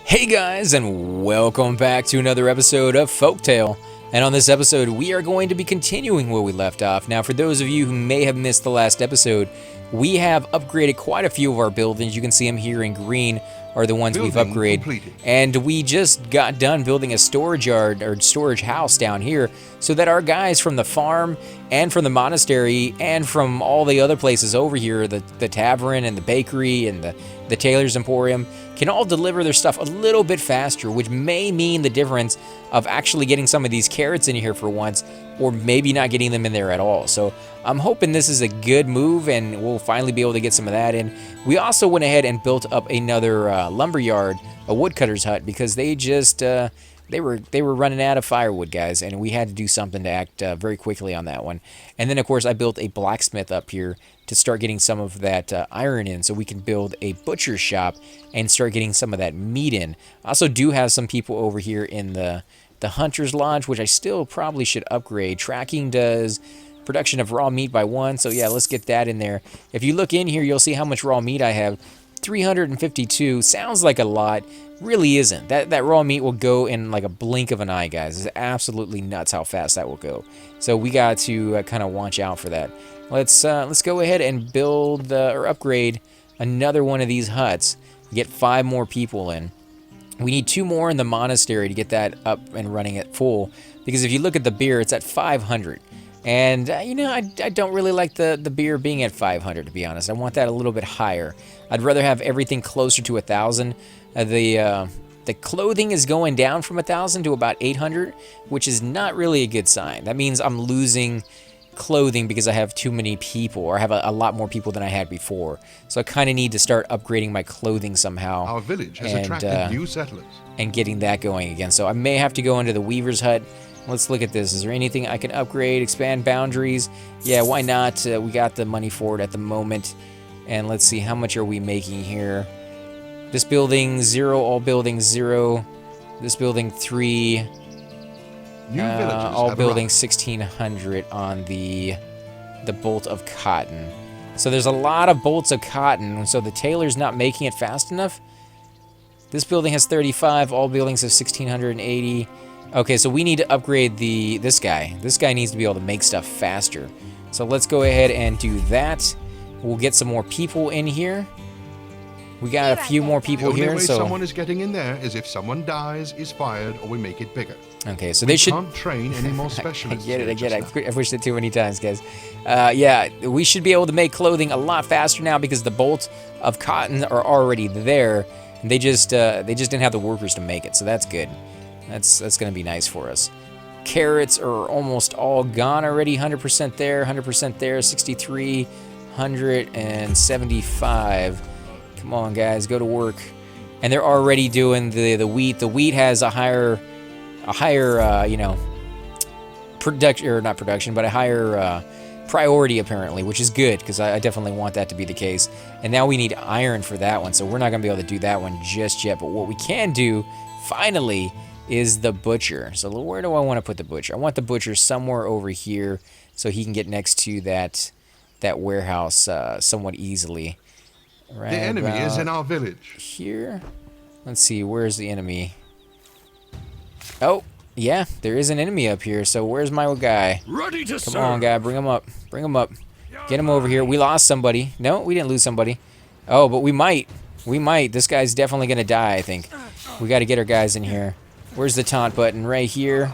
Hey guys, and welcome back to another episode of Folktale. And on this episode, we are going to be continuing where we left off. Now, for those of you who may have missed the last episode, we have upgraded quite a few of our buildings. You can see them here in green are the ones we've upgraded. Completed. And we just got done building a storage yard or storage house down here so that our guys from the farm and from the monastery and from all the other places over here, the tavern and the bakery and the tailor's emporium, can all deliver their stuff a little bit faster, which may mean the difference of actually getting some of these carrots in here for once, or maybe not getting them in there at all. So I'm hoping this is a good move and we'll finally be able to get some of that in. We also went ahead and built up another lumber yard, a woodcutter's hut, because they just they were running out of firewood, guys, and we had to do something to act very quickly on that one. And then of course I built a blacksmith up here to start getting some of that iron in so we can build a butcher shop and start getting some of that meat in. I also do have some people over here in the Hunter's Lodge, which I still probably should upgrade. Tracking does production of raw meat by 1, so yeah, let's get that in there. If you look in here, you'll see how much raw meat I have. 352. Sounds like a lot. Really isn't. That raw meat will go in like a blink of an eye, guys. It's absolutely nuts how fast that will go. So we got to kind of watch out for that. Let's go ahead and build or upgrade another one of these huts. Get 5 more people in. We need 2 more in the monastery to get that up and running at full. Because if you look at the beer, it's at 500. And, you know, I don't really like the beer being at 500, to be honest. I want that a little bit higher. I'd rather have everything closer to 1,000. The clothing is going down from 1,000 to about 800, which is not really a good sign. That means I'm losing clothing because I have too many people, or I have a lot more people than I had before. So I kind of need to start upgrading my clothing somehow. Our village has attracted new settlers. And getting that going again. So I may have to go into the weaver's hut. Let's look at this. Is there anything I can upgrade, expand boundaries? Yeah, why not? We got the money for it at the moment. And let's see, how much are we making here? This building, 0. All buildings, 0. This building, 3. All buildings, 1,600 on the bolt of cotton. So there's a lot of bolts of cotton, so the tailor's not making it fast enough. This building has 35. All buildings have 1,680. Okay, so we need to upgrade this guy. This guy needs to be able to make stuff faster. So let's go ahead and do that. We'll get some more people in here. We got a few more people here. The only way so someone is getting in there is if someone dies, is fired, or we make it bigger. Okay, so they should. We can't train any more specialists. I get it. I've wished it too many times, guys. Yeah, we should be able to make clothing a lot faster now because the bolts of cotton are already there. And they just didn't have the workers to make it, so that's good. That's going to be nice for us. Carrots are almost all gone already. 100% there, 100% there. 63, 175. Come on, guys, go to work. And they're already doing the wheat. The wheat has a higher you know, production, or not production, but a higher priority apparently, which is good because I definitely want that to be the case. And now we need iron for that one, so we're not gonna be able to do that one just yet. But what we can do, finally, is the butcher. So where do I want to put the butcher? I want the butcher somewhere over here so he can get next to that warehouse somewhat easily. Right, the enemy is in our village. Here. Let's see, where's the enemy? Oh, yeah, there is an enemy up here. So where's my guy? Ready to Come on, guy, bring him up. Bring him up. Get him over here. We lost somebody. No, we didn't lose somebody. Oh, but we might. We might. This guy's definitely going to die, I think. We got to get our guys in here. Where's the taunt button? Right here.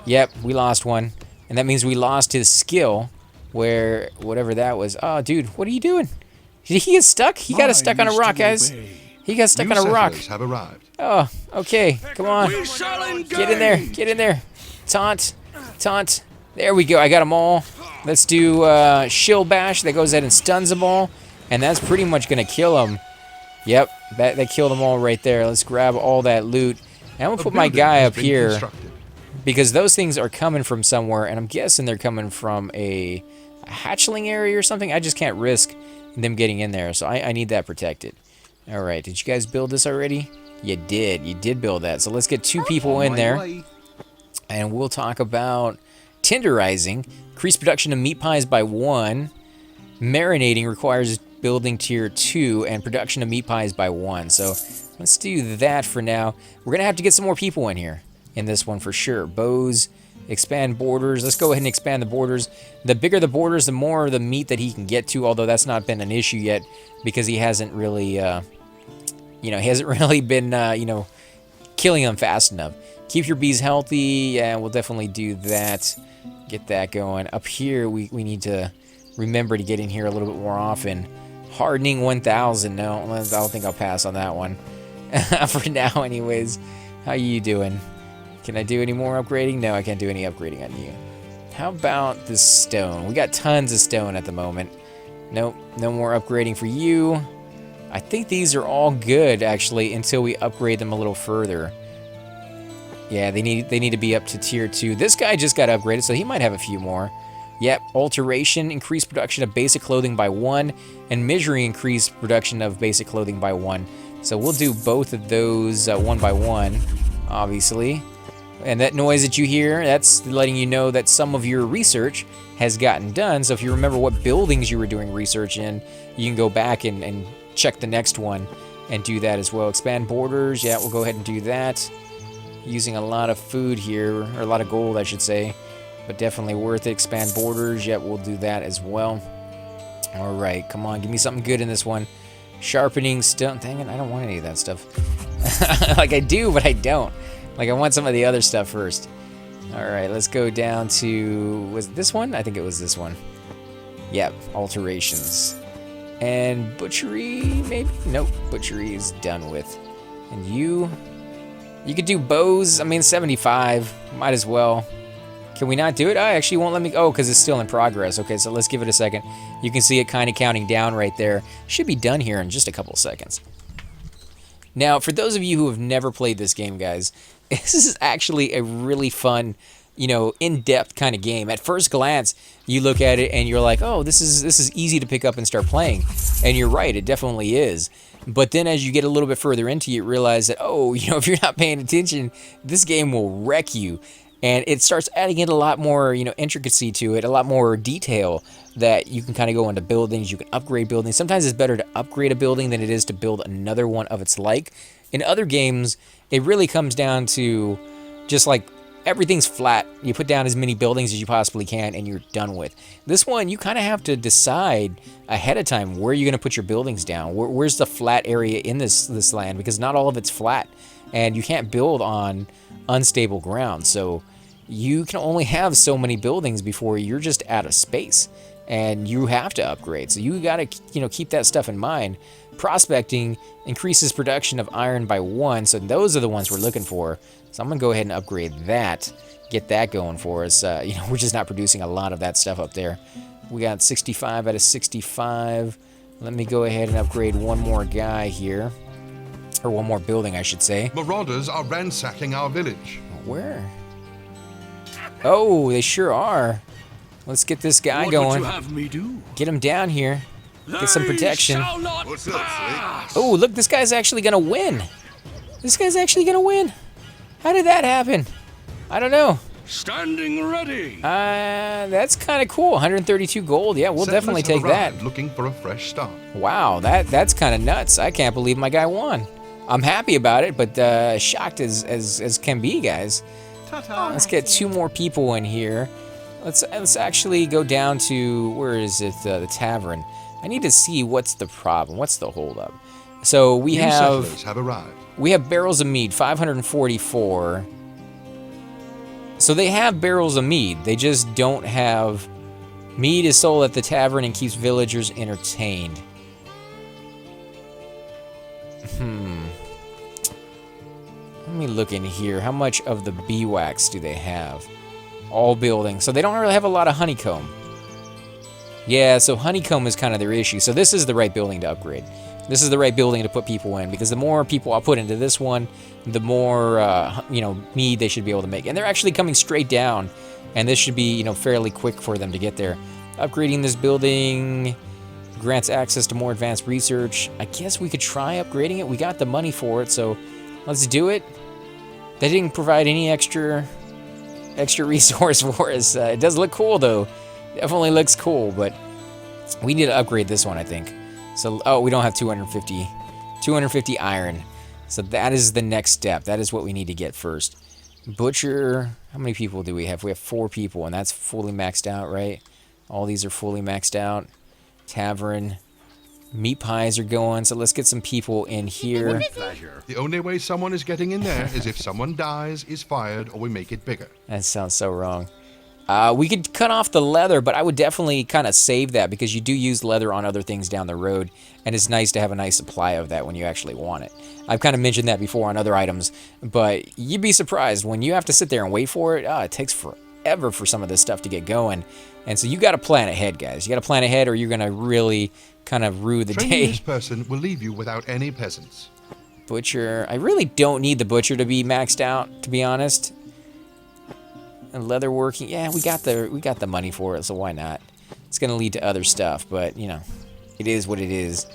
Yep, we lost one. And that means we lost his skill, where whatever that was. Oh, dude, what are you doing? Did he get stuck? He got stuck on a rock, guys. He got stuck on a rock. Have arrived. Oh, okay. Come on. Get in there. Get in there. Taunt. Taunt. There we go. I got them all. Let's do shill bash. That goes ahead and stuns them all. And that's pretty much going to kill them. Yep. That killed them all right there. Let's grab all that loot. And I'm going to put my guy up here because those things are coming from somewhere, and I'm guessing they're coming from a hatchling area or something. I just can't risk them getting in there, so I need that protected. All right, did you guys build this already? You did. You did build that. So let's get 2 people in there, and we'll talk about tenderizing. Increase production of meat pies by 1. Marinating requires building tier 2 and production of meat pies by 1. So let's do that for now. We're going to have to get some more people in here in this one for sure. Bows, expand borders. Let's go ahead and expand the borders. The bigger the borders, the more the meat that he can get to, although that's not been an issue yet because he hasn't really, been, killing them fast enough. Keep your bees healthy. Yeah, we'll definitely do that. Get that going. Up here, we need to remember to get in here a little bit more often. Hardening 1000. No, I don't think I'll pass on that one. For now, anyways. How you doing? Can I do any more upgrading? No, I can't do any upgrading on you. How about the stone? We got tons of stone at the moment. Nope, no more upgrading for you. I think these are all good, actually, until we upgrade them a little further. Yeah, they need to be up to tier 2. This guy just got upgraded, so he might have a few more. Yep, alteration, increased production of basic clothing by 1, and misery, increased production of basic clothing by 1. So we'll do both of those one by one, obviously. And that noise that you hear, that's letting you know that some of your research has gotten done. So if you remember what buildings you were doing research in, you can go back and check the next one and do that as well. Expand borders, yeah, we'll go ahead and do that. Using a lot of food here, or a lot of gold, I should say. But definitely worth it. Expand borders, yeah, we'll do that as well. All right, come on, give me something good in this one. Sharpening stone. Dang it, I don't want any of that stuff. Like I do, but I don't. Like I want some of the other stuff first. All right, let's go down to, was it this one? I think it was this one. Yep, alterations. And butchery, maybe? Nope, butchery is done with. And you could do bows. I mean, 75, might as well. Can we not do it? I actually won't let me, oh, because it's still in progress. Okay, so let's give it a second. You can see it kind of counting down right there. Should be done here in just a couple of seconds. Now, for those of you who have never played this game, guys, this is actually a really fun, in-depth kind of game. At first glance, you look at it and you're like, oh, this is easy to pick up and start playing. And you're right, it definitely is. But then as you get a little bit further into it, you realize that, oh, if you're not paying attention, this game will wreck you. And it starts adding in a lot more, intricacy to it, a lot more detail that you can kind of go into buildings. You can upgrade buildings. Sometimes it's better to upgrade a building than it is to build another one of its like. In other games, it really comes down to just like everything's flat. You put down as many buildings as you possibly can and you're done with. This one, you kind of have to decide ahead of time where you're going to put your buildings down. Where's the flat area in this land? Because not all of it's flat. And you can't build on unstable ground. So you can only have so many buildings before you're just out of space. And you have to upgrade. So you got to, keep that stuff in mind. Prospecting increases production of iron by 1. So those are the ones we're looking for. So I'm going to go ahead and upgrade that. Get that going for us. We're just not producing a lot of that stuff up there. We got 65 out of 65. Let me go ahead and upgrade one more guy here. Or one more building, I should say. Marauders are ransacking our village. Where? Oh, they sure are. Let's get this guy going. What would you have me do? Get him down here. Get some protection. What's up, Oh, look, this guy's actually going to win. This guy's actually going to win. How did that happen? I don't know. Standing ready. That's kind of cool. 132 gold. Yeah, we'll definitely take that. Looking for a fresh start. Wow, that's kind of nuts. I can't believe my guy won. I'm happy about it, but shocked as can be, guys. Let's get 2 more people in here. Let's actually go down to, where is it? The tavern. I need to see what's the problem. What's the holdup? So we New settlers have arrived. We have barrels of mead, 544. So they have barrels of mead. They just don't have... Mead is sold at the tavern and keeps villagers entertained. Let me look in here. How much of the beeswax do they have? All buildings. So they don't really have a lot of honeycomb. Yeah, so honeycomb is kind of their issue. So this is the right building to upgrade. This is the right building to put people in, because the more people I'll put into this one, the more, mead they should be able to make. And they're actually coming straight down, and this should be, fairly quick for them to get there. Upgrading this building grants access to more advanced research. I guess we could try upgrading it. We got the money for it, so let's do it. They didn't provide any extra resource for us. It does look cool, though. Definitely looks cool, but we need to upgrade this one, I think. So, oh, we don't have 250 iron. So that is the next step. That is what we need to get first. Butcher, how many people do we have? We have 4 people, and that's fully maxed out, right? All these are fully maxed out. Tavern. Meat pies are going, so let's get some people in here. Pleasure. The only way someone is getting in there is if someone dies, is fired, or we make it bigger. That sounds so wrong. We could cut off the leather, but I would definitely kind of save that because you do use leather on other things down the road, and it's nice to have a nice supply of that when you actually want it. I've kind of mentioned that before on other items, but you'd be surprised when you have to sit there and wait for it. It takes forever for some of this stuff to get going, and so you got to plan ahead, guys. You got to plan ahead, or you're gonna really kind of rue the Training day. this person will leave you without any peasants. Butcher. I really don't need the butcher to be maxed out, to be honest. And leather working, yeah, we got the money for it, so why not? It's gonna lead to other stuff, but you know, it is what it is.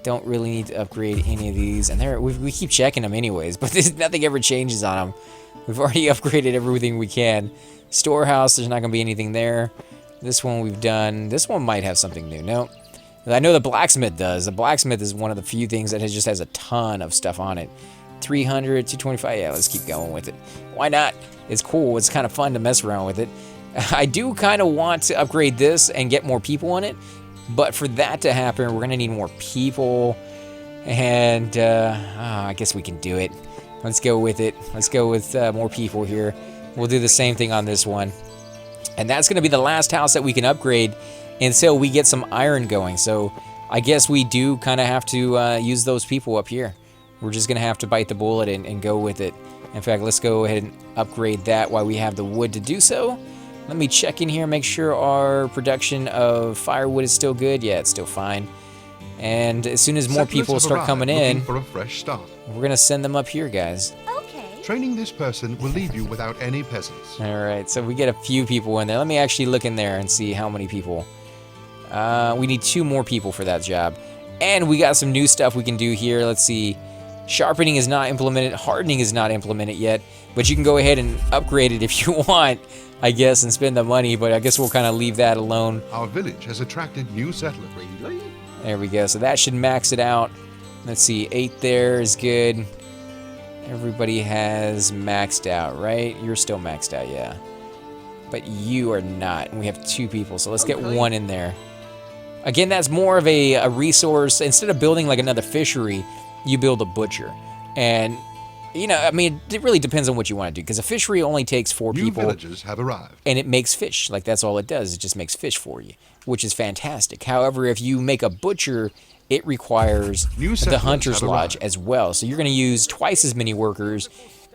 Don't really need to upgrade any of these, and we keep checking them anyways, but nothing ever changes on them. We've already upgraded everything we can. Storehouse, there's not gonna be anything there. This one we've done. This one might have something new. Nope. I know the blacksmith does. The blacksmith is one of the few things that just has a ton of stuff on it. 300, 225, yeah, let's keep going with it. Why not? It's cool. It's kind of fun to mess around with it. I do kind of want to upgrade this and get more people on it, but for that to happen, we're going to need more people, and I guess we can do it. Let's go with it. Let's go with more people here. We'll do the same thing on this one, and that's going to be the last house that we can upgrade until we get some iron going, so I guess we do kind of have to use those people up here. We're just going to have to bite the bullet and go with it. In fact, let's go ahead and upgrade that while we have the wood to do so. Let me check in here, make sure our production of firewood is still good. Yeah, it's still fine. And as soon as more people start coming in, for a fresh start. we're going to send them up here, guys. Okay. Training this person will leave you without any peasants. All right, so we get a few people in there. Let me actually look in there and see how many people. We need 2 more people for that job. And we got some new stuff we can do here. Let's see. Sharpening is not implemented. Hardening is not implemented yet. But you can go ahead and upgrade it if you want, I guess, and spend the money. But I guess we'll kind of leave that alone. Our village has attracted new settlers. There we go. So that should max it out. Let's see. 8 there is good. Everybody has maxed out, right? You're still maxed out, yeah. But you are not. And we have 2 people. So let's get 1 in there. Again, that's more of a resource. Instead of building like another fishery, you build a butcher. And, you know, I mean, it really depends on what you want to do. Because a fishery only takes 4 New people. villagers have arrived. And it makes fish. Like, that's all it does. It just makes fish for you, which is fantastic. However, if you make a butcher, it requires New the settlers hunter's have lodge arrived. as well. So you're going to use twice as many workers,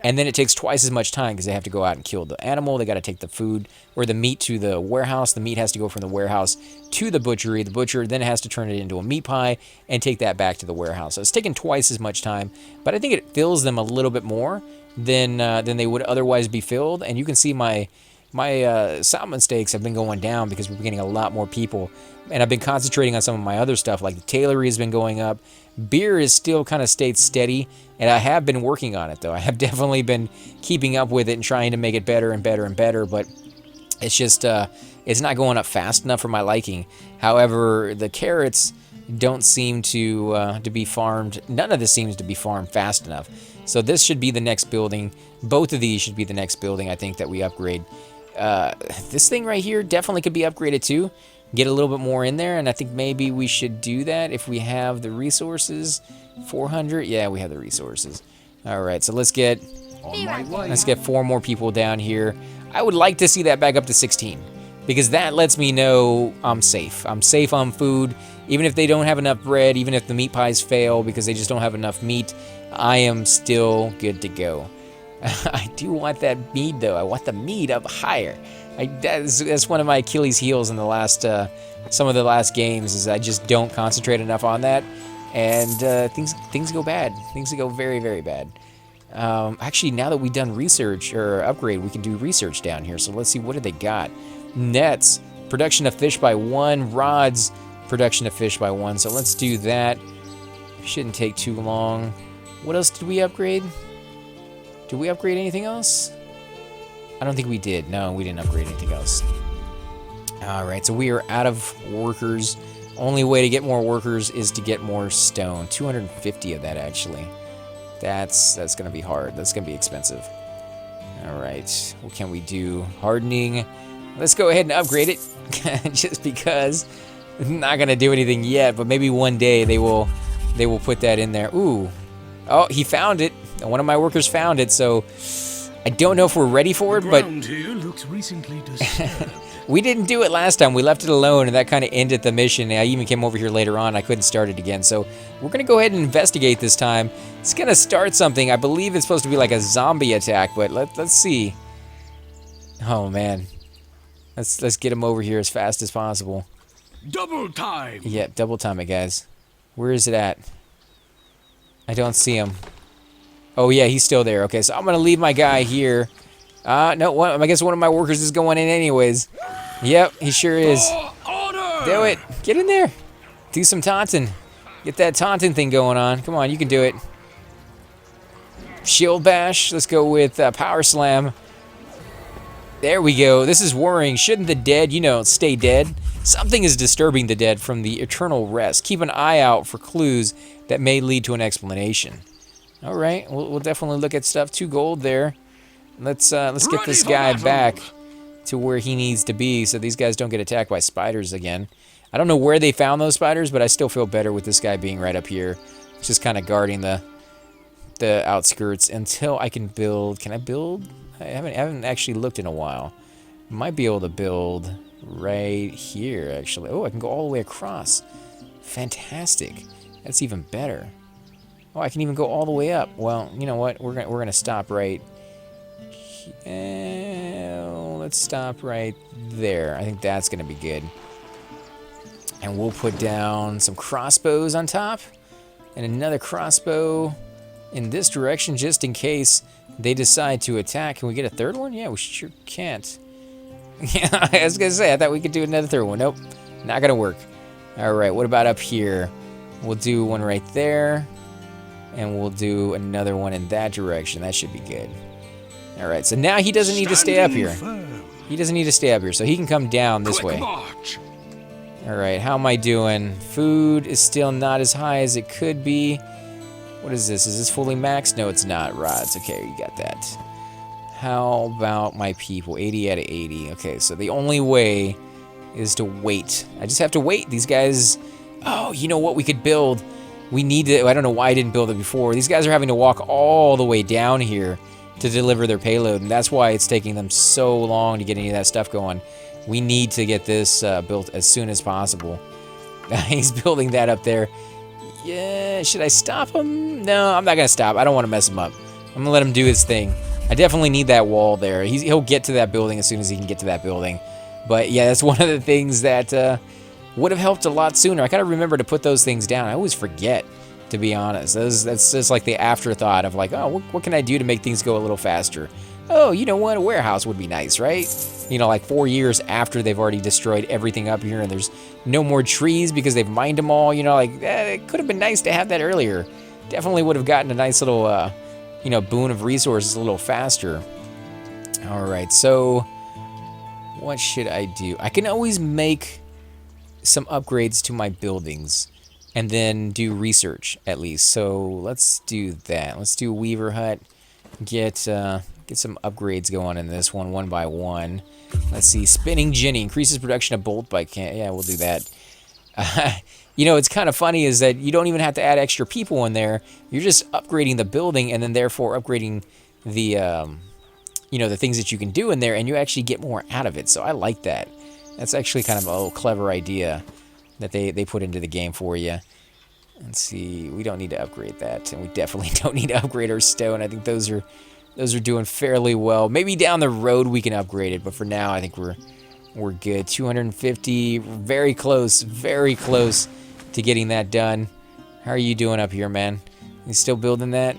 and then it takes twice as much time because they have to go out and kill the animal. They got to take the food or the meat to the warehouse. The meat has to go from the warehouse to the butchery. The butcher then has to turn it into a meat pie and take that back to the warehouse. So it's taking twice as much time, but I think it fills them a little bit more than they would otherwise be filled. And you can see my salmon steaks have been going down because we're getting a lot more people, and I've been concentrating on some of my other stuff, like the tailory has been going up. Beer is still kind of stayed steady, and I have been working on it though. I have definitely been keeping up with it and trying to make it better and better and better, but it's just it's not going up fast enough for my liking. However, the carrots don't seem to be farmed. None of this seems to be farmed fast enough. So this should be the next building. Both of these should be the next building, I think, that we upgrade. This thing right here definitely could be upgraded too. Get a little bit more in there, and I think maybe we should do that if we have the resources. 400, yeah, we have the resources. All right, so let's get On my way. 4 more people down here. I would like to see that back up to 16 because that lets me know I'm safe. I'm safe on food. Even if they don't have enough bread, even if the meat pies fail because they just don't have enough meat, I am still good to go. I do want that meat though. I want the meat up higher. That's one of my Achilles heels in the last some of the last games is I just don't concentrate enough on that, and things go bad. Things go very, very bad. Actually, now that we've done research or upgrade, we can do research down here. So let's see, what do they got? Nets, production of fish by 1, rods, production of fish by 1. So let's do that. Shouldn't take too long. What else did we upgrade? Did we upgrade anything else? I don't think we did. No, we didn't upgrade anything else. All right, so we are out of workers. Only way to get more workers is to get more stone. 250 of that, actually. That's going to be hard. That's going to be expensive. All right. What can we do? Hardening. Let's go ahead and upgrade it. Just because. Not going to do anything yet, but maybe one day they will put that in there. Ooh. Oh, he found it. One of my workers found it, so I don't know if we're ready for it, but Here looks recently disturbed. we didn't do it last time. We left it alone, and that kind of ended the mission. I even came over here later on. I couldn't start it again, so we're going to go ahead and investigate this time. It's going to start something. I believe it's supposed to be like a zombie attack, but let's see. Oh, man. Let's get him over here as fast as possible. Double time. Yeah, double time it, guys. Where is it at? I don't see him. Oh, yeah, he's still there. Okay, so I'm going to leave my guy here. No, I guess one of my workers is going in anyways. Yep, he sure is. Order. Do it. Get in there. Do some taunting. Get that taunting thing going on. Come on, you can do it. Shield bash. Let's go with power slam. There we go. This is worrying. Shouldn't the dead, stay dead? Something is disturbing the dead from the eternal rest. Keep an eye out for clues that may lead to an explanation. All right, we'll definitely look at stuff. 2 gold there. Let's get this guy back to where he needs to be so these guys don't get attacked by spiders again. I don't know where they found those spiders, but I still feel better with this guy being right up here. Just kind of guarding the outskirts until I can build. Can I build? I haven't actually looked in a while. Might be able to build right here, actually. Oh, I can go all the way across. Fantastic. That's even better. Oh, I can even go all the way up. Well, you know what? We're gonna stop right. Let's stop right there. I think that's gonna be good. And we'll put down some crossbows on top, and another crossbow in this direction, just in case they decide to attack. Can we get a third one? Yeah, we sure can't. Yeah, I was gonna say, I thought we could do another third one. Nope, not gonna work. All right, what about up here? We'll do one right there, and we'll do another one in that direction. That should be good. All right, so now he doesn't need to stay up here. He doesn't need to stay up here, so he can come down this way. March. All right, how am I doing? Food is still not as high as it could be. What is this? Is this fully maxed? No, it's not. Rods. Okay, you got that. How about my people? 80 out of 80. Okay, so the only way is to wait. I just have to wait. These guys... Oh, you know what we could build? We need to... I don't know why I didn't build it before. These guys are having to walk all the way down here to deliver their payload, and that's why it's taking them so long to get any of that stuff going. We need to get this built as soon as possible. He's building that up there. Yeah, should I stop him? No, I'm not going to stop. I don't want to mess him up. I'm going to let him do his thing. I definitely need that wall there. He'll get to that building as soon as he can get to that building. But yeah, that's one of the things that would have helped a lot sooner. I gotta remember to put those things down. I always forget, to be honest. That's just like the afterthought of like, oh, what can I do to make things go a little faster? Oh, you know what? A warehouse would be nice, right? You know, like 4 years after they've already destroyed everything up here and there's no more trees because they've mined them all. You know, like, it could have been nice to have that earlier. Definitely would have gotten a nice little, you know, boon of resources a little faster. All right, so what should I do? I can always make some upgrades to my buildings and then do research at least. So let's do that. Let's do a Weaver Hut. Get some upgrades going in this one by one. Let's see. Spinning Jenny increases production of bolt by can. Yeah, we'll do that. You know, it's kind of funny is that you don't even have to add extra people in there. You're just upgrading the building and then therefore upgrading the, you know, the things that you can do in there, and you actually get more out of it. So I like that. That's actually kind of a little clever idea that they put into the game for you. Let's see. We don't need to upgrade that, and we definitely don't need to upgrade our stone. I think those are doing fairly well. Maybe down the road we can upgrade it, but for now I think we're good. 250, very close to getting that done. How are you doing up here, man? You still building that?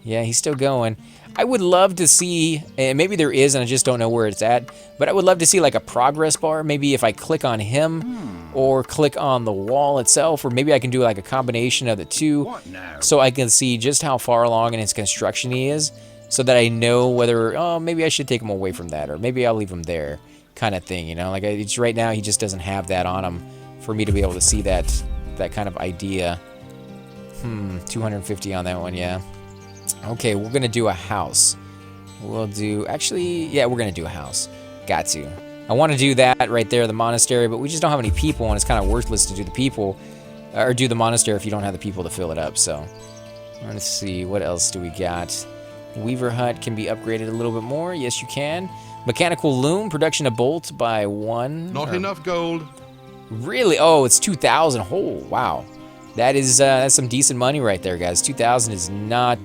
Yeah, he's still going. I would love to see, and maybe there is and I just don't know where it's at, but I would love to see like a progress bar. Maybe if I click on him or click on the wall itself, or maybe I can do like a combination of the two so I can see just how far along in his construction he is, so that I know whether, oh, maybe I should take him away from that, or maybe I'll leave him there kind of thing, you know? Like, it's right now he just doesn't have that on him for me to be able to see that kind of idea. 250 on that one, yeah. Okay, we're gonna do a house. We'll do, actually, yeah, we're gonna do a house. Got to. I want to do that right there, the monastery, but we just don't have any people, and it's kind of worthless to do the people, or do the monastery if you don't have the people to fill it up. So let's see, what else do we got? Weaver hut can be upgraded a little bit more. Yes, you can. Mechanical loom, production of bolts by 1. Not enough gold. Really? Oh, it's 2,000. Oh, wow. That is that's some decent money right there, guys. 2,000 is not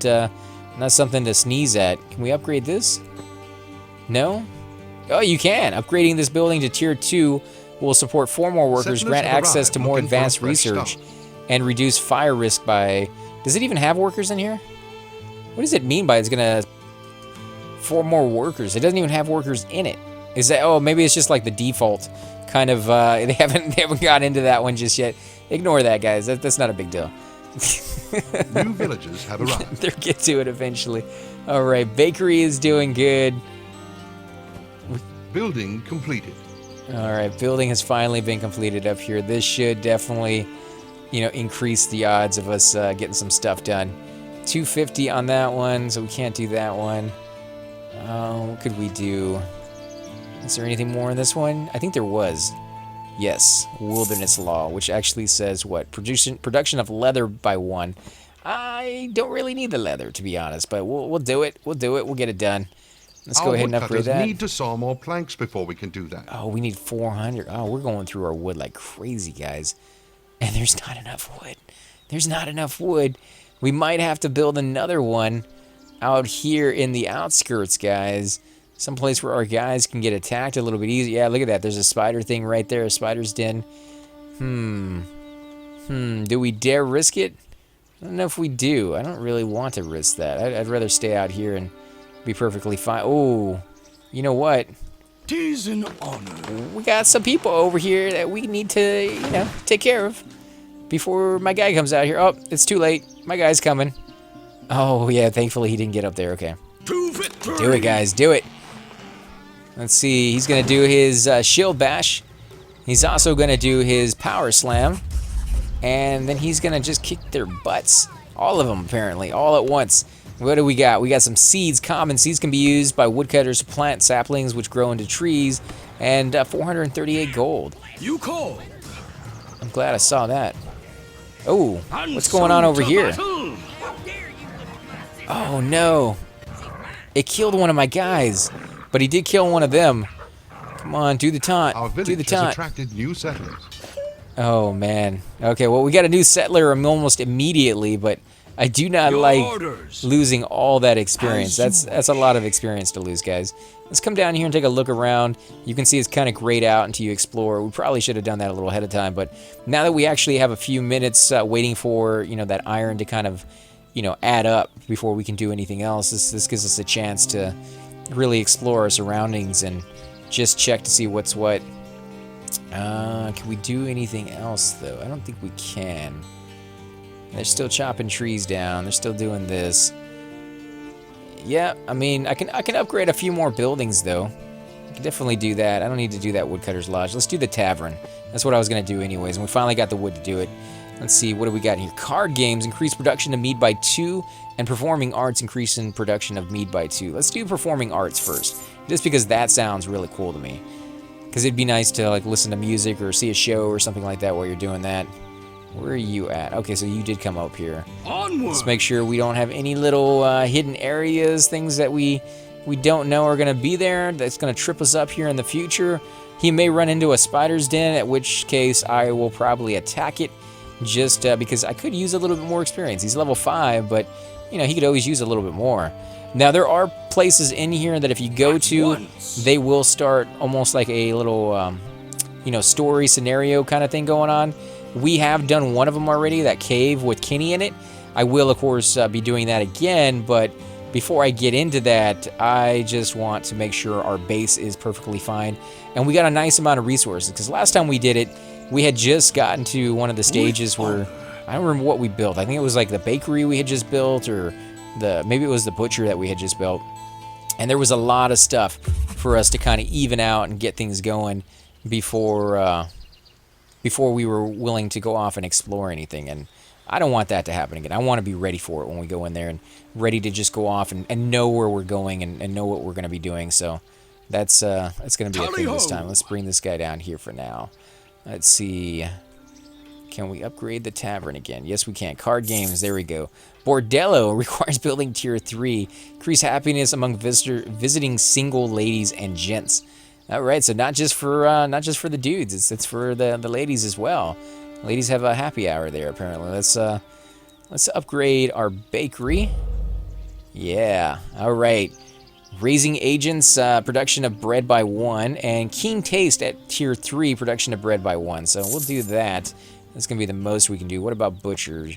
something to sneeze at. Can we upgrade this? No? Oh, you can. Upgrading this building to Tier 2 will support 4 more workers, grant access to more advanced research, and reduce fire risk by... Does it even have workers in here? What does it mean by it's gonna... 4 more workers? It doesn't even have workers in it. Is that... Oh, maybe it's just like the default kind of... They haven't got into that one just yet. Ignore that, guys. That's not a big deal. New villagers have arrived. They'll get to it eventually. All right, bakery is doing good. Building completed. All right, building has finally been completed up here. This should definitely, increase the odds of us getting some stuff done. 250 on that one, so we can't do that one. What could we do? Is there anything more in this one? I think there was. Yes, wilderness law, which actually says what? Production of leather by 1. I don't really need the leather, to be honest, but we'll do it. We'll do it. We'll get it done. Let's go ahead and upgrade that. We need to saw more planks before we can do that. Oh, we need 400. Oh, we're going through our wood like crazy, guys. And there's not enough wood. There's not enough wood. We might have to build another one out here in the outskirts, guys. Someplace where our guys can get attacked a little bit easier. Yeah, look at that. There's a spider thing right there, a spider's den. Do we dare risk it? I don't know if we do. I don't really want to risk that. I'd rather stay out here and be perfectly fine. Oh, you know what? 'Tis an honor. We got some people over here that we need to, take care of before my guy comes out here. Oh, it's too late. My guy's coming. Oh, yeah, thankfully he didn't get up there. Okay. To victory. Do it, guys. Do it. Let's see. He's going to do his shield bash. He's also going to do his power slam. And then he's going to just kick their butts. All of them, apparently, all at once. What do we got? We got some seeds. Common seeds can be used by woodcutters to plant saplings, which grow into trees. And 438 gold. You call. I'm glad I saw that. Oh, what's going on over here? Oh, no. It killed one of my guys. But he did kill one of them. Come on, do the taunt. Our Do the village has taunt. attracted new settlers. Oh, man. Okay, well, we got a new settler almost immediately, but I do not Your like orders. losing all that experience. As you That's a lot of experience to lose, guys. Let's come down here and take a look around. You can see it's kind of grayed out until you explore. We probably should have done that a little ahead of time, but now that we actually have a few minutes waiting for, that iron to kind of, add up before we can do anything else, this gives us a chance to really explore our surroundings and just check to see what's what. Can we do anything else, though? I don't think we can. They're still chopping trees down. They're still doing this. Yeah, I mean, I can upgrade a few more buildings, though. I can definitely do that. I don't need to do that Woodcutter's Lodge. Let's do the Tavern. That's what I was going to do anyways, and we finally got the wood to do it. Let's see, what do we got here? Card games increase production of mead by 2, and performing arts increase in production of mead by 2. Let's do performing arts first, just because that sounds really cool to me. Because it'd be nice to listen to music or see a show or something like that while you're doing that. Where are you at? Okay, so you did come up here. Onward. Let's make sure we don't have any little hidden areas, things that we don't know are going to be there, that's going to trip us up here in the future. He may run into a spider's den, at which case I will probably attack it, just because I could use a little bit more experience. He's level 5, but, he could always use a little bit more. Now, there are places in here that if you go to, they will start almost like a little, story scenario kind of thing going on. We have done one of them already, that cave with Kenny in it. I will, of course, be doing that again, but before I get into that, I just want to make sure our base is perfectly fine. And we got a nice amount of resources, because last time we did it, we had just gotten to one of the stages where, I don't remember what we built. I think it was like the bakery we had just built, or maybe it was the butcher that we had just built. And there was a lot of stuff for us to kind of even out and get things going before before we were willing to go off and explore anything. And I don't want that to happen again. I want to be ready for it when we go in there and ready to just go off and know where we're going and know what we're going to be doing. So that's going to be a thing this time. Let's bring this guy down here for now. Let's see. Can we upgrade the tavern again? Yes, we can. Card games. There we go. Bordello requires building tier 3. Increase happiness among visiting single ladies and gents. All right, so not just for the dudes. It's for the ladies as well. Ladies have a happy hour there apparently. Let's upgrade our bakery. Yeah. All right. Raising agents, production of bread by 1, and keen taste at tier 3, production of bread by 1. So we'll do that. That's gonna be the most we can do. What about butcher?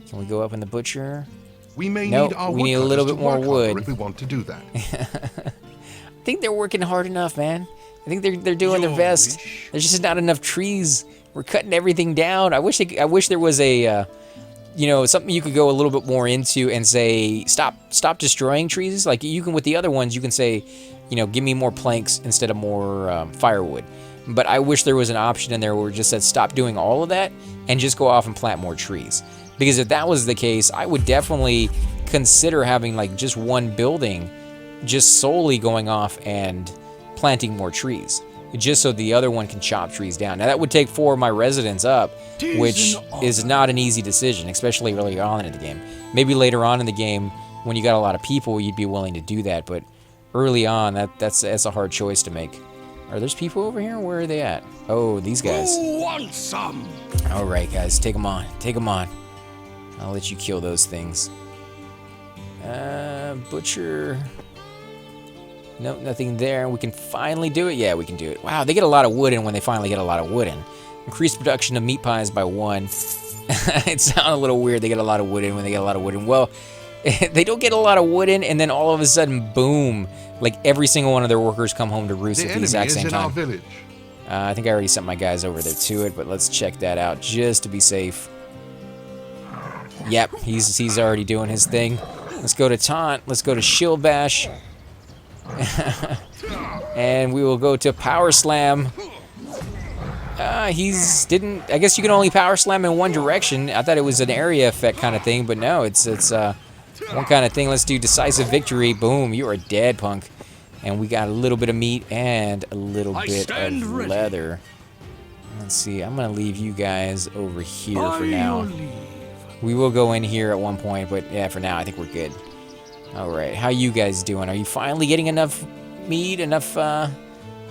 Can we go up in the butcher? We may Nope, need our we need a little bit more wood if we want to do that. I think they're working hard enough, man. I think they're doing their best. There's just not enough trees. We're cutting everything down. I wish there was a something you could go a little bit more into and say stop destroying trees. Like you can with the other ones, you can say, give me more planks instead of more firewood. But I wish there was an option in there where it just said stop doing all of that and just go off and plant more trees. Because if that was the case, I would definitely consider having like just one building just solely going off and planting more trees. Just so the other one can chop trees down. Now that would take 4 of my residents up, which is not an easy decision, especially early on in the game. Maybe later on in the game, when you got a lot of people, you'd be willing to do that. But early on, that's a hard choice to make. Are there people over here? Where are they at? Oh, these guys. Who wants some? All right, guys, take them on. Take them on. I'll let you kill those things. Butcher. Nope, nothing there. We can finally do it. Yeah, we can do it. Wow, they get a lot of wood in when they finally get a lot of wood in. Increased production of meat pies by 1. It sounded a little weird. They get a lot of wood in when they get a lot of wood in. Well, they don't get a lot of wood in, and then all of a sudden, boom, like every single one of their workers come home to roost at the exact same time. Our village. I think I already sent my guys over there to it, but let's check that out just to be safe. Yep, he's already doing his thing. Let's go to taunt. Let's go to shield bash. And we will go to power slam. I guess you can only power slam in one direction. I thought it was an area effect kind of thing, but no, it's one kind of thing. Let's do decisive victory. Boom, you are dead, punk. And we got a little bit of meat and a little bit of leather. Let's see, I'm gonna leave you guys over here for now. We will go in here at one point, but yeah, for now I think we're good. All right, how you guys doing? Are you finally getting enough meat, enough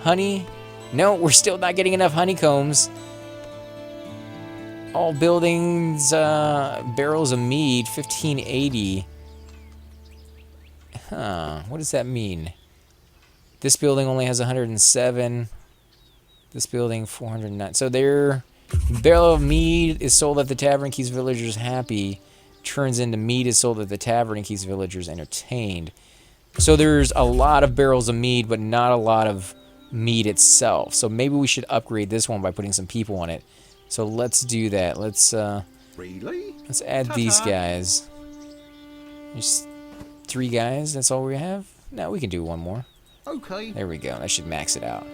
honey? No, we're still not getting enough honeycombs. All buildings, barrels of mead, 1580. Huh, what does that mean? This building only has 107. This building, 409. So their barrel of mead is sold at the tavern, keeps villagers happy. Turns into mead is sold at the tavern and keeps villagers entertained. So there's a lot of barrels of mead, but not a lot of mead itself. So maybe we should upgrade this one by putting some people on it. So let's do that. Let's add these guys. Just 3 guys, that's all we have? No, we can do one more. Okay. There we go. That should max it out.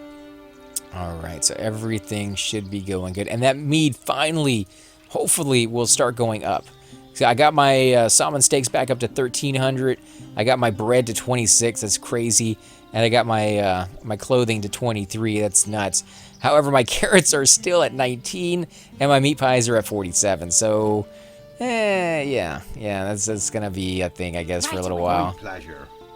All right, so everything should be going good. And that mead finally, hopefully, will start going up. So I got my salmon steaks back up to 1,300. I got my bread to 26. That's crazy. And I got my my clothing to 23. That's nuts. However, my carrots are still at 19, and my meat pies are at 47. So, yeah, that's gonna be a thing, I guess, for a little while.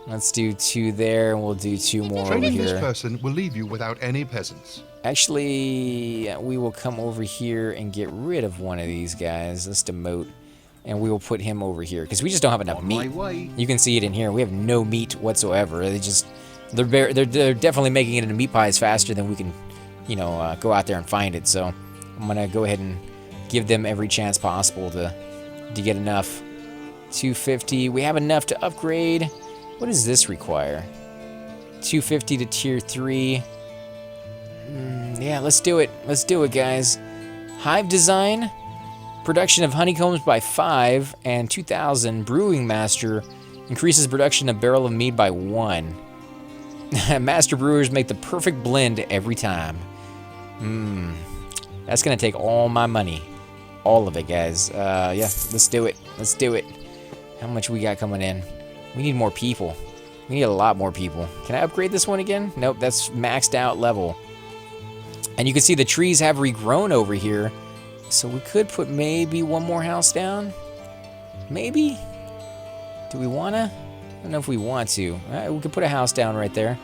Let's do 2 there, and we'll do 2 more over Training here. this person will leave you without any peasants. Actually, we will come over here and get rid of one of these guys. Let's demote, and we will put him over here because we just don't have enough meat. You can see it in here. We have no meat whatsoever. They're definitely making it into meat pies faster than we can, go out there and find it. So I'm gonna go ahead and give them every chance possible to get enough. 250. We have enough to upgrade. What does this require? 250 to tier 3. Yeah, let's do it. Let's do it, guys. Hive design. Production of honeycombs by 5 and 2,000. Brewing master increases production of barrel of mead by 1. Master brewers make the perfect blend every time. That's going to take all my money. All of it, guys. Yeah, let's do it. Let's do it. How much we got coming in? We need more people. We need a lot more people. Can I upgrade this one again? Nope, that's maxed out level. And you can see the trees have regrown over here. So we could put maybe one more house down. Maybe? Do we want to? I don't know if we want to. All right, we could put a house down right there.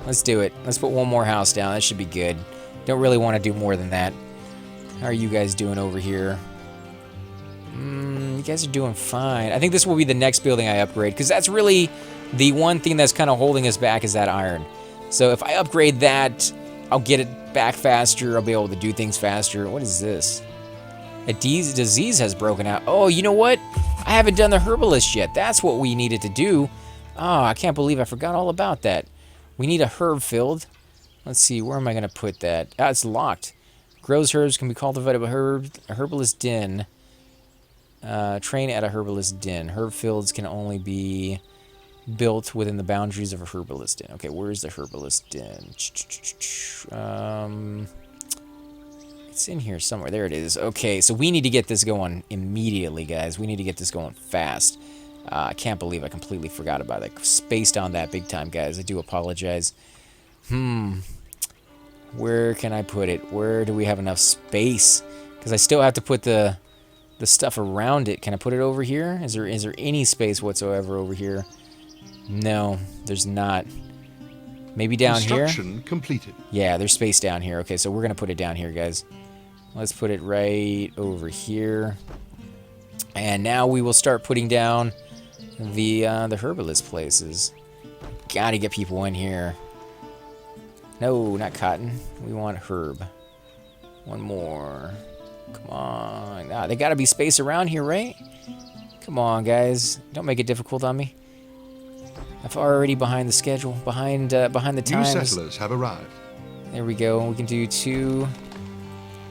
Let's do it. Let's put one more house down. That should be good. Don't really want to do more than that. How are you guys doing over here? You guys are doing fine. I think this will be the next building I upgrade, because that's really the one thing that's kind of holding us back is that iron. So if I upgrade that, I'll get it back faster. I'll be able to do things faster. What is this? A disease has broken out. Oh, you know what? I haven't done the herbalist yet. That's what we needed to do. Oh, I can't believe I forgot all about that. We need a herb field. Let's see, where am I going to put that? Ah, it's locked. Grows herbs can be cultivated by a herbalist den. Train at a herbalist den. Herb fields can only be built within the boundaries of a herbalist den. Okay, where's the herbalist den? It's in here somewhere. There it is. Okay, so we need to get this going immediately, guys. We need to get this going fast. I can't believe I completely forgot about it. Spaced on that big time, guys. I do apologize. Where can I put it? Where do we have enough space? Because I still have to put the stuff around it. Can I put it over here? Is there any space whatsoever over here? No, there's not. Maybe down here? Construction completed. Yeah, there's space down here. Okay, so we're going to put it down here, guys. Let's put it right over here. And now we will start putting down the herbalist places. Gotta get people in here. No, not cotton. We want herb. One more. Come on. Ah, they gotta be space around here, right? Come on, guys. Don't make it difficult on me. I'm already behind the schedule, behind the times. New settlers have arrived. There we go. We can do 2,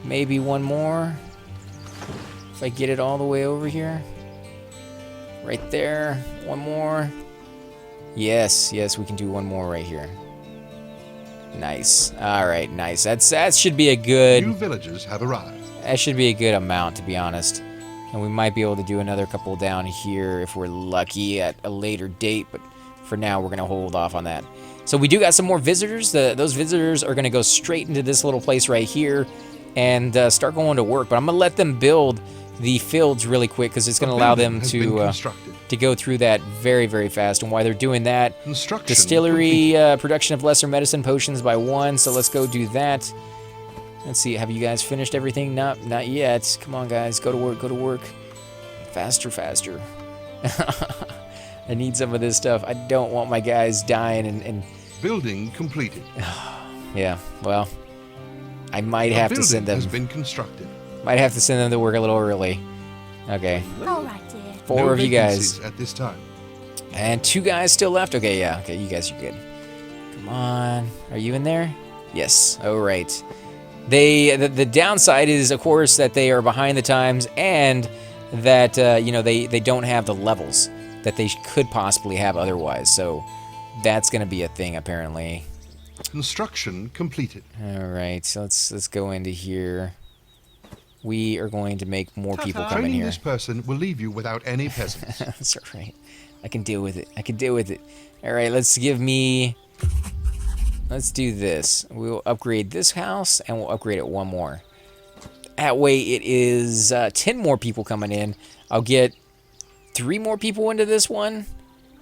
maybe one more. If I get it all the way over here. Right there. One more. Yes, we can do one more right here. Nice. All right, nice. That should be a good. New villagers have arrived. That should be a good amount, to be honest. And we might be able to do another couple down here if we're lucky at a later date. But for now, we're gonna hold off on that. So we do got some more visitors. Those visitors are gonna go straight into this little place right here and start going to work. But I'm gonna let them build the fields really quick because it's gonna allow them to go through that very, very fast. And while they're doing that, distillery production of lesser medicine potions by 1. So let's go do that. Let's see. Have you guys finished everything? Not yet. Come on, guys. Go to work. Go to work. Faster, faster. I need some of this stuff. I don't want my guys dying and... Building completed. Yeah. Well, I might have to send them. Has been constructed. Might have to send them to work a little early. Okay. All right, dear. 4 of you guys. At this time. And 2 guys still left? Okay, yeah. Okay, you guys are good. Come on. Are you in there? Yes. All right. The downside is, of course, that they are behind the times and that, you know, they don't have the levels that they could possibly have otherwise. So that's going to be a thing, apparently. Construction completed. All right. So let's go into here. We are going to make more people come in Training here. this person will leave you without any peasants. That's all right. I can deal with it. I can deal with it. All right, let's do this. We'll upgrade this house, and we'll upgrade it 1 more. That way it is 10 more people coming in. I'll get 3 more people into this one,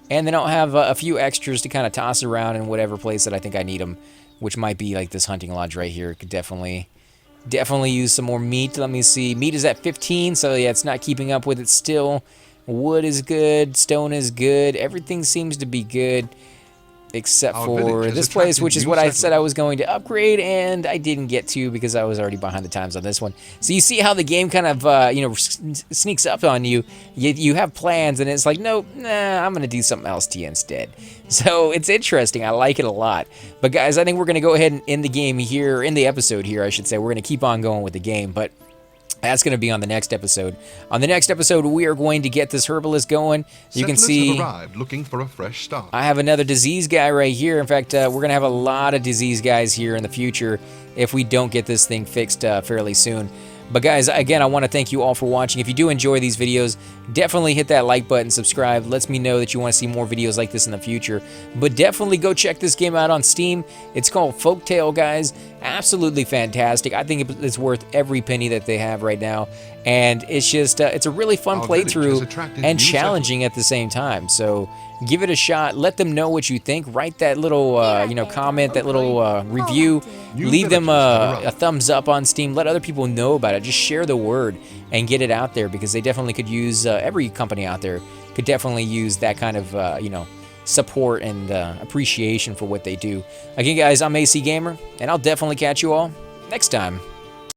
and then I'll have a few extras to kind of toss around in whatever place that I think I need them, which might be like this hunting lodge right here. Could definitely use some more meat. Let me see. Meat is at 15, so yeah, it's not keeping up with it still. Wood is good. Stone is good. Everything seems to be good, except for this place, which is what I said I was going to upgrade, and I didn't get to because I was already behind the times on this one. So you see how the game kind of, you know, sneaks up on you. You have plans, and it's like, nope, nah, I'm going to do something else to you instead. So it's interesting. I like it a lot. But guys, I think we're going to go ahead and end the game here, in the episode here, I should say. We're going to keep on going with the game, but That's going to be on the next episode. On the next episode, we are going to get this herbalist going. You can Settlers see have arrived looking for a fresh start. I have another disease guy right here. In fact, we're going to have a lot of disease guys here in the future if we don't get this thing fixed fairly soon. But guys, again, I want to thank you all for watching. If you do enjoy these videos, definitely hit that like button, subscribe. Lets me know that you want to see more videos like this in the future. But definitely go check this game out on Steam. It's called Folktale, guys. Absolutely fantastic. I think it's worth every penny that they have right now. And it's just, it's a really fun Our village has playthrough attracted and new challenging at the same time. So give it a shot. Let them know what you think. Write that little, comment, that little review. New Leave them villagers have a arrived. thumbs up on Steam. Let other people know about it. Just share the word and get it out there because they definitely could use, every company out there could definitely use that kind of, support and appreciation for what they do. Again, guys, I'm AC Gamer, and I'll definitely catch you all next time.